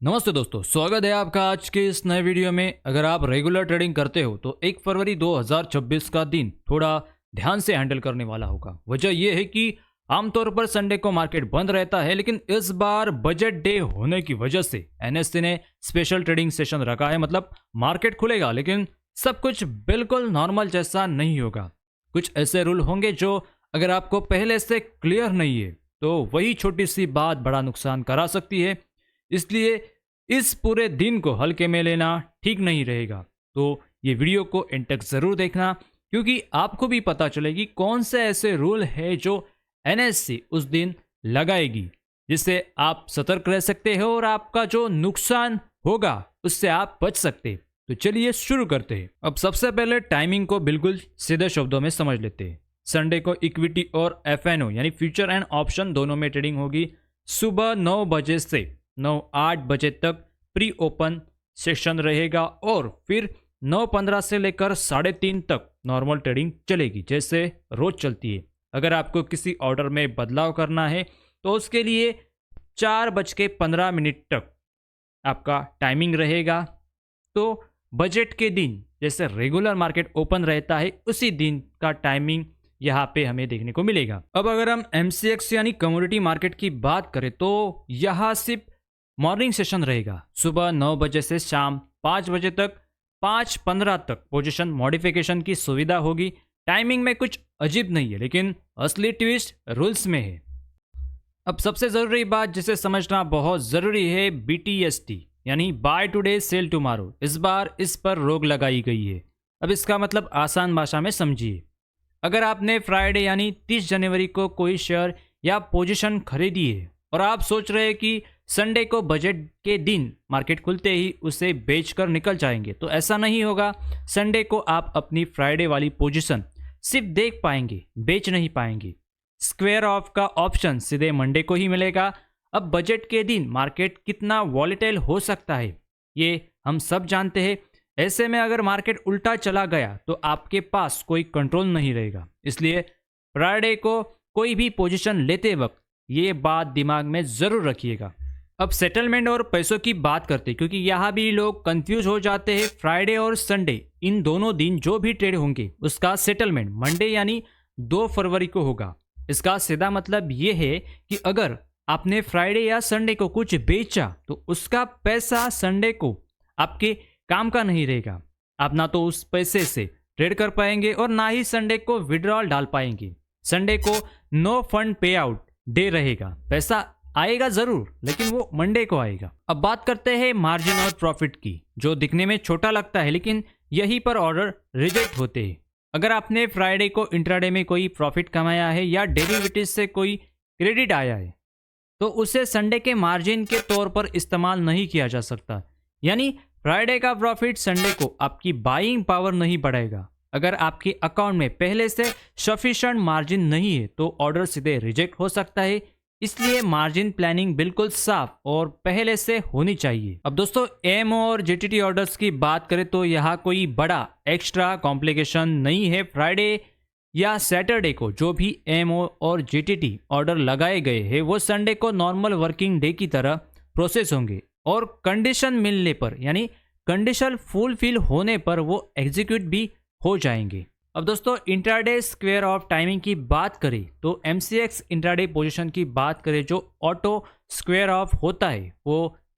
नमस्ते दोस्तों, स्वागत है आपका आज के इस नए वीडियो में। अगर आप रेगुलर ट्रेडिंग करते हो तो 1 फरवरी 2026 का दिन थोड़ा ध्यान से हैंडल करने वाला होगा। वजह यह है कि आमतौर पर संडे को मार्केट बंद रहता है, लेकिन इस बार बजट डे होने की वजह से एनएससी ने स्पेशल ट्रेडिंग सेशन रखा है। मतलब मार्केट खुलेगा लेकिन सब कुछ बिल्कुल नॉर्मल जैसा नहीं होगा। कुछ ऐसे रूल होंगे जो अगर आपको पहले से क्लियर नहीं है तो वही छोटी सी बात बड़ा नुकसान करा सकती है। इसलिए इस पूरे दिन को हल्के में लेना ठीक नहीं रहेगा। तो ये वीडियो को एंड तक जरूर देखना, क्योंकि आपको भी पता चलेगी कौन से ऐसे रूल है जो एनएससी उस दिन लगाएगी, जिससे आप सतर्क रह सकते हो और आपका जो नुकसान होगा उससे आप बच सकते हैं। तो चलिए शुरू करते हैं। अब सबसे पहले टाइमिंग को बिल्कुल सीधे शब्दों में समझ लेते हैं। संडे को इक्विटी और एफएनओ यानी फ्यूचर एंड ऑप्शन दोनों में ट्रेडिंग होगी। सुबह 9 बजे से 9-8 बजे तक प्री ओपन सेशन रहेगा और फिर 9:15 से लेकर 3:30 तक नॉर्मल ट्रेडिंग चलेगी, जैसे रोज चलती है। अगर आपको किसी ऑर्डर में बदलाव करना है तो उसके लिए 4:15 तक आपका टाइमिंग रहेगा। तो बजट के दिन जैसे रेगुलर मार्केट ओपन रहता है उसी दिन का टाइमिंग यहाँ पे हमें देखने को मिलेगा। अब अगर हम एमसीएक्स यानी कमोडिटी मार्केट की बात करें तो यहाँ सिर्फ मॉर्निंग सेशन रहेगा। सुबह 9 बजे से शाम 5 बजे तक 5:15 तक पोजीशन मॉडिफिकेशन की सुविधा होगी। टाइमिंग में कुछ अजीब नहीं है, लेकिन असली ट्विस्ट रूल्स में है। अब सबसे ज़रूरी बात जिसे समझना बहुत ज़रूरी है, BTST यानी बाय टुडे सेल टुमारो। इस बार इस पर रोक लगाई गई है। अब इसका मतलब आसान भाषा में समझिए। अगर आपने फ्राइडे यानी 30 जनवरी को कोई शेयर या पोजीशन खरीदी है और आप सोच रहे हैं कि संडे को बजट के दिन मार्केट खुलते ही उसे बेचकर निकल जाएंगे, तो ऐसा नहीं होगा। संडे को आप अपनी फ्राइडे वाली पोजीशन सिर्फ देख पाएंगे, बेच नहीं पाएंगे। स्क्वायर ऑफ का ऑप्शन सीधे मंडे को ही मिलेगा। अब बजट के दिन मार्केट कितना वॉलेटाइल हो सकता है ये हम सब जानते हैं। ऐसे में अगर मार्केट उल्टा चला गया तो आपके पास कोई कंट्रोल नहीं रहेगा। इसलिए फ्राइडे को कोई भी पोजीशन लेते वक्त ये बात दिमाग में ज़रूर रखिएगा। अब सेटलमेंट और पैसों की बात करते हैं, क्योंकि यहाँ भी लोग कंफ्यूज हो जाते हैं। फ्राइडे और संडे इन दोनों दिन जो भी ट्रेड होंगे उसका सेटलमेंट मंडे यानी 2 फरवरी को होगा। इसका सीधा मतलब ये है कि अगर आपने फ्राइडे या संडे को कुछ बेचा तो उसका पैसा संडे को आपके काम का नहीं रहेगा। आप ना तो उस पैसे से ट्रेड कर पाएंगे और ना ही संडे को विड्रॉल डाल पाएंगे। संडे को नो फंड पे आउट डे रहेगा। पैसा आएगा जरूर, लेकिन वो मंडे को आएगा। अब बात करते हैं मार्जिन और प्रॉफिट की, जो दिखने में छोटा लगता है लेकिन यहीं पर ऑर्डर रिजेक्ट होते हैं। अगर आपने फ्राइडे को इंट्राडे में कोई प्रॉफिट कमाया है या डेरिवेटिव से कोई क्रेडिट आया है तो उसे संडे के मार्जिन के तौर पर इस्तेमाल नहीं किया जा सकता। यानी फ्राइडे का प्रॉफिट संडे को आपकी बाइंग पावर नहीं बढ़ाएगा। अगर आपके अकाउंट में पहले से सफिशिएंट मार्जिन नहीं है तो ऑर्डर सीधे रिजेक्ट हो सकता है। इसलिए मार्जिन प्लानिंग बिल्कुल साफ और पहले से होनी चाहिए। अब दोस्तों एमओ और जीटीटी ऑर्डर्स की बात करें तो यहाँ कोई बड़ा एक्स्ट्रा कॉम्प्लिकेशन नहीं है। फ्राइडे या सैटरडे को जो भी एमओ और जीटीटी ऑर्डर लगाए गए हैं वो संडे को नॉर्मल वर्किंग डे की तरह प्रोसेस होंगे और कंडीशन मिलने पर यानी कंडीशन फुलफिल होने पर वो एग्जीक्यूट भी हो जाएंगे। अब दोस्तों इंट्राडे स्क्वायर ऑफ टाइमिंग की बात करें तो एमसीएक्स इंट्राडे पोजीशन की बात करें जो ऑटो स्क्वायर ऑफ होता है वो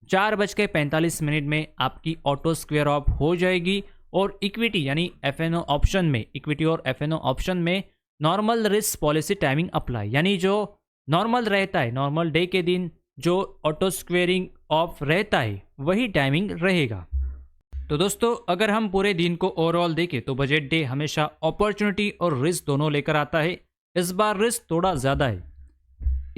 4:45 में आपकी ऑटो स्क्वायर ऑफ हो जाएगी। और इक्विटी यानी एफएनओ ऑप्शन में, इक्विटी और एफएनओ ऑप्शन में normal risk policy timing apply, यानी जो नॉर्मल रहता है, नॉर्मल डे के दिन जो ऑटो स्क्वेयरिंग ऑफ रहता है वही टाइमिंग रहेगा। तो दोस्तों अगर हम पूरे दिन को ओवरऑल देखें तो बजट डे हमेशा अपॉर्चुनिटी और रिस्क दोनों लेकर आता है। इस बार रिस्क थोड़ा ज़्यादा है,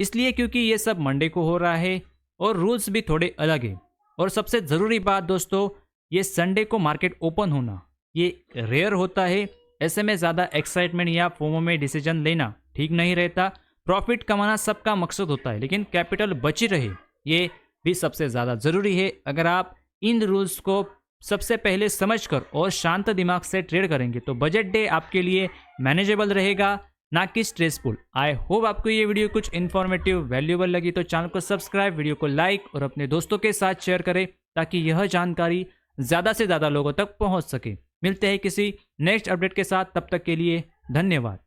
इसलिए क्योंकि ये सब मंडे को हो रहा है और रूल्स भी थोड़े अलग है। और सबसे ज़रूरी बात दोस्तों, ये संडे को मार्केट ओपन होना ये रेयर होता है। ऐसे में ज़्यादा एक्साइटमेंट या फोमो में डिसीजन लेना ठीक नहीं रहता। प्रॉफिट कमाना सबका मकसद होता है, लेकिन कैपिटल बची रहे ये भी सबसे ज़्यादा ज़रूरी है। अगर आप इन रूल्स को सबसे पहले समझकर और शांत दिमाग से ट्रेड करेंगे तो बजट डे आपके लिए मैनेजेबल रहेगा। ना कि स्ट्रेसफुल। आई होप आपको ये वीडियो कुछ इन्फॉर्मेटिव वैल्यूएबल लगी तो चैनल को सब्सक्राइब, वीडियो को लाइक और अपने दोस्तों के साथ शेयर करें ताकि यह जानकारी ज़्यादा से ज़्यादा लोगों तक पहुंच सके। मिलते हैं किसी नेक्स्ट अपडेट के साथ, तब तक के लिए धन्यवाद।